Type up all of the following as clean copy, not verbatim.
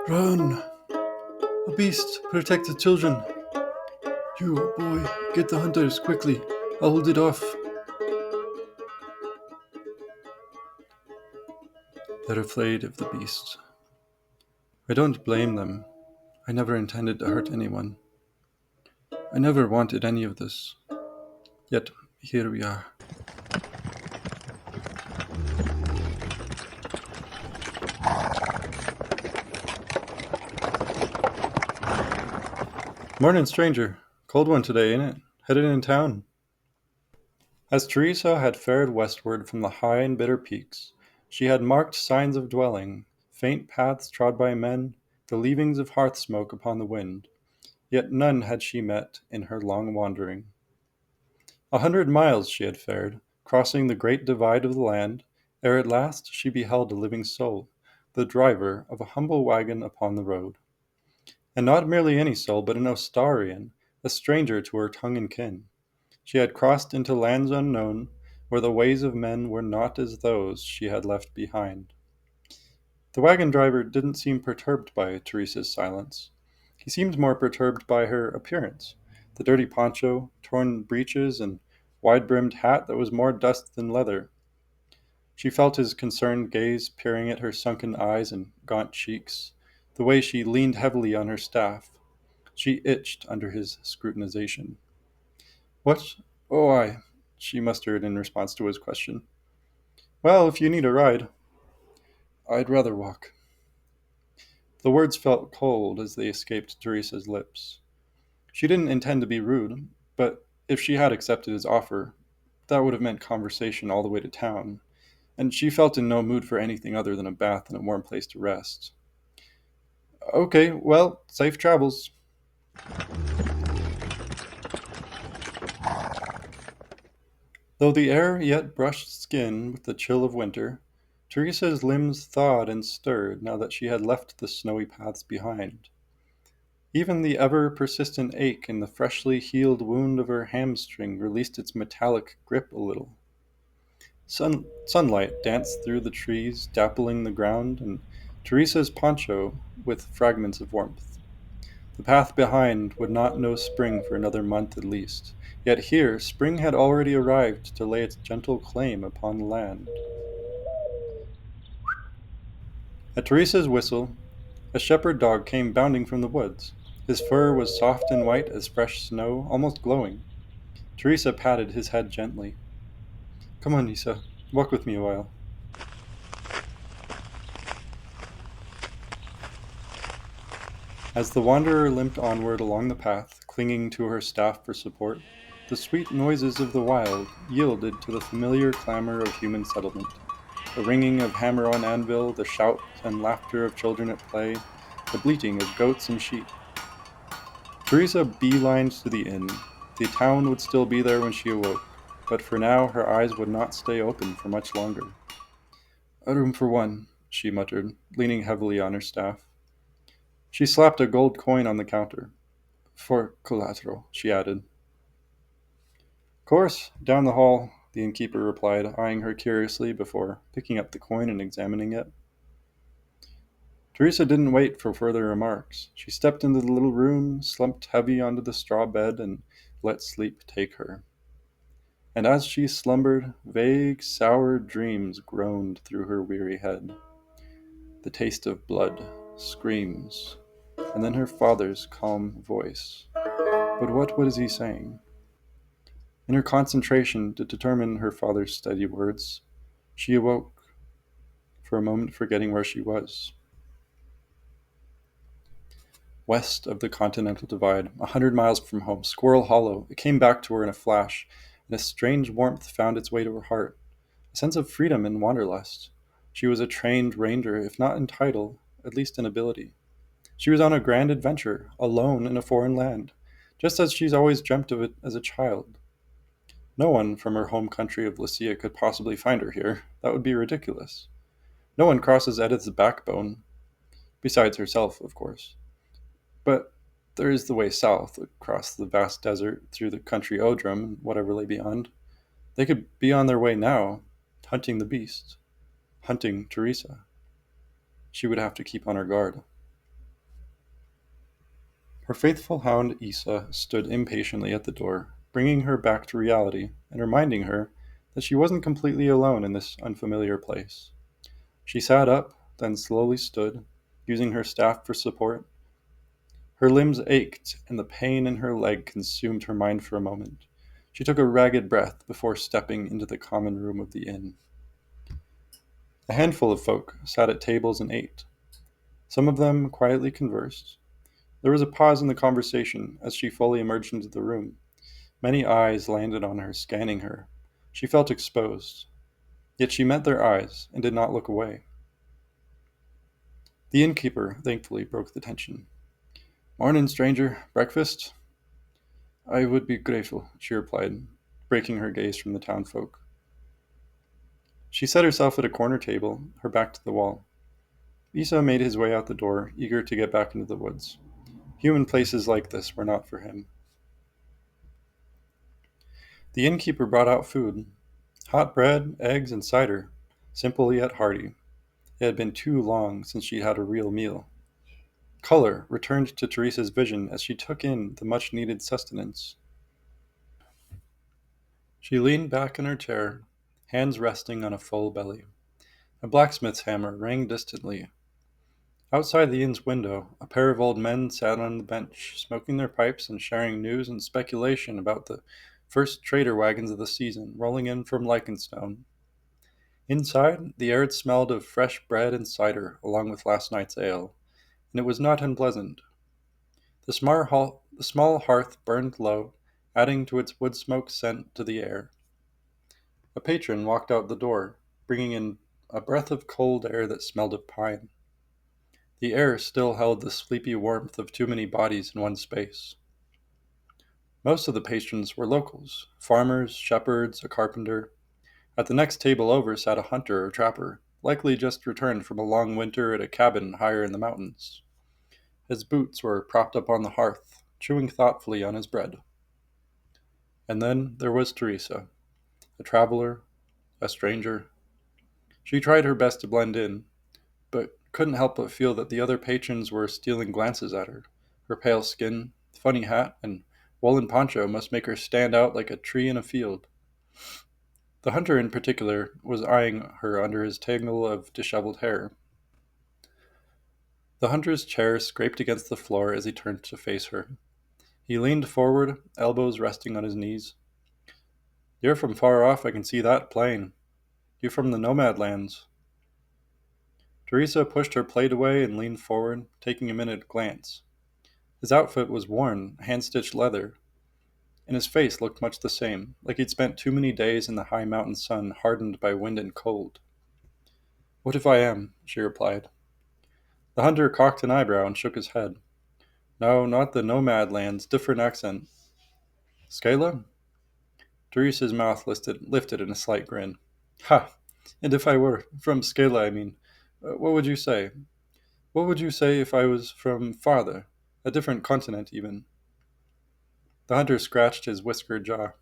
Run! A beast! Protect the children! You, boy, get the hunters quickly. I'll hold it off. They're afraid of the beast. I don't blame them. I never intended to hurt anyone. I never wanted any of this. Yet, here we are. Morning, stranger. Cold one today, ain't it? Headed in town. As Teresa had fared westward from the high and bitter peaks, she had marked signs of dwelling, faint paths trod by men, the leavings of hearth smoke upon the wind. Yet none had she met in her long wandering. 100 miles she had fared, crossing the great divide of the land, ere at last she beheld a living soul, the driver of a humble wagon upon the road. And not merely any soul, but an Ostarian, a stranger to her tongue and kin. She had crossed into lands unknown, where the ways of men were not as those she had left behind. The wagon driver didn't seem perturbed by Teresa's silence. He seemed more perturbed by her appearance, the dirty poncho, torn breeches, and wide-brimmed hat that was more dust than leather. She felt his concerned gaze peering at her sunken eyes and gaunt cheeks, the way she leaned heavily on her staff. She itched under his scrutinization. "What? Oh, she mustered in response to his question. "Well, if you need a ride." "I'd rather walk." The words felt cold as they escaped Teresa's lips. She didn't intend to be rude, but if she had accepted his offer, that would have meant conversation all the way to town, and she felt in no mood for anything other than a bath and a warm place to rest. "Okay, well, safe travels." Though the air yet brushed skin with the chill of winter, Teresa's limbs thawed and stirred now that she had left the snowy paths behind. Even the ever persistent ache in the freshly healed wound of her hamstring released its metallic grip a little. Sunlight danced through the trees, dappling the ground, and Teresa's poncho with fragments of warmth. The path behind would not know spring for another month at least, yet here spring had already arrived to lay its gentle claim upon the land. At Teresa's whistle, a shepherd dog came bounding from the woods. His fur was soft and white as fresh snow, almost glowing. Teresa patted his head gently. "Come on, Isa, walk with me a while." As the wanderer limped onward along the path, clinging to her staff for support, the sweet noises of the wild yielded to the familiar clamor of human settlement. The ringing of hammer on anvil, the shout and laughter of children at play, the bleating of goats and sheep. Teresa beelined to the inn. The town would still be there when she awoke, but for now her eyes would not stay open for much longer. "A room for one," she muttered, leaning heavily on her staff. She slapped a gold coin on the counter. "For collateral," she added. "Course, down the hall," the innkeeper replied, eyeing her curiously before picking up the coin and examining it. Teresa didn't wait for further remarks. She stepped into the little room, slumped heavy onto the straw bed, and let sleep take her. And as she slumbered, vague, sour dreams groaned through her weary head. The taste of blood, screams, and then her father's calm voice. But what was he saying? In her concentration to determine her father's steady words, she awoke, for a moment forgetting where she was. West of the Continental Divide, 100 miles from home, Squirrel Hollow, it came back to her in a flash, and a strange warmth found its way to her heart, a sense of freedom and wanderlust. She was a trained ranger, if not in title, at least in ability. She was on a grand adventure, alone in a foreign land, just as she's always dreamt of it as a child. No one from her home country of Lycia could possibly find her here. That would be ridiculous. No one crosses Edith's backbone, besides herself, of course. But there is the way south, across the vast desert, through the country Odrum, and whatever lay beyond. They could be on their way now, hunting the beast, hunting Teresa. She would have to keep on her guard. Her faithful hound Isa stood impatiently at the door, bringing her back to reality and reminding her that she wasn't completely alone in this unfamiliar place. She sat up, then slowly stood, using her staff for support. Her limbs ached, and the pain in her leg consumed her mind for a moment. She took a ragged breath before stepping into the common room of the inn. A handful of folk sat at tables and ate. Some of them quietly conversed. There was a pause in the conversation as she fully emerged into the room. Many eyes landed on her, scanning her. She felt exposed. Yet she met their eyes and did not look away. The innkeeper thankfully broke the tension. "Mornin', stranger. Breakfast?" "I would be grateful," she replied, breaking her gaze from the townfolk. She set herself at a corner table, her back to the wall. Isa made his way out the door, eager to get back into the woods. Human places like this were not for him. The innkeeper brought out food: hot bread, eggs, and cider, simple yet hearty. It had been too long since she had a real meal. Color returned to Teresa's vision as she took in the much-needed sustenance. She leaned back in her chair, hands resting on a full belly. A blacksmith's hammer rang distantly. Outside the inn's window, a pair of old men sat on the bench, smoking their pipes and sharing news and speculation about the first trader wagons of the season rolling in from Lykenstone. Inside, the air smelled of fresh bread and cider, along with last night's ale, and it was not unpleasant. The small hearth burned low, adding to its wood smoke scent to the air. A patron walked out the door, bringing in a breath of cold air that smelled of pine. The air still held the sleepy warmth of too many bodies in one space. Most of the patrons were locals: farmers, shepherds, a carpenter. At the next table over sat a hunter or trapper, likely just returned from a long winter at a cabin higher in the mountains. His boots were propped up on the hearth, chewing thoughtfully on his bread. And then there was Teresa, a traveler, a stranger. She tried her best to blend in, but couldn't help but feel that the other patrons were stealing glances at her. Her pale skin, funny hat, and woolen poncho must make her stand out like a tree in a field. The hunter in particular was eyeing her under his tangle of disheveled hair. The hunter's chair scraped against the floor as he turned to face her. He leaned forward, elbows resting on his knees. "You're from far off, I can see that plain. You from the nomad lands." Teresa pushed her plate away and leaned forward, taking a minute glance. His outfit was worn, hand-stitched leather, and his face looked much the same, like he'd spent too many days in the high mountain sun, hardened by wind and cold. "What if I am?" she replied. The hunter cocked an eyebrow and shook his head. "No, not the nomad lands, different accent." "Scala?" Teresa's mouth lifted in a slight grin. "Ha! And if I were from Scala, I mean, what would you say? What would you say if I was from farther, a different continent even?" The hunter scratched his whiskered jaw.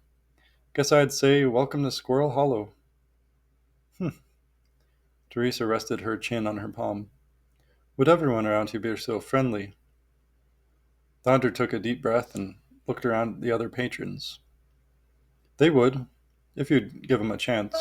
"Guess I'd say welcome to Squirrel Hollow." "Hm." Teresa rested her chin on her palm. "Would everyone around here be so friendly?" The hunter took a deep breath and looked around at the other patrons. "They would, if you'd give 'em a chance."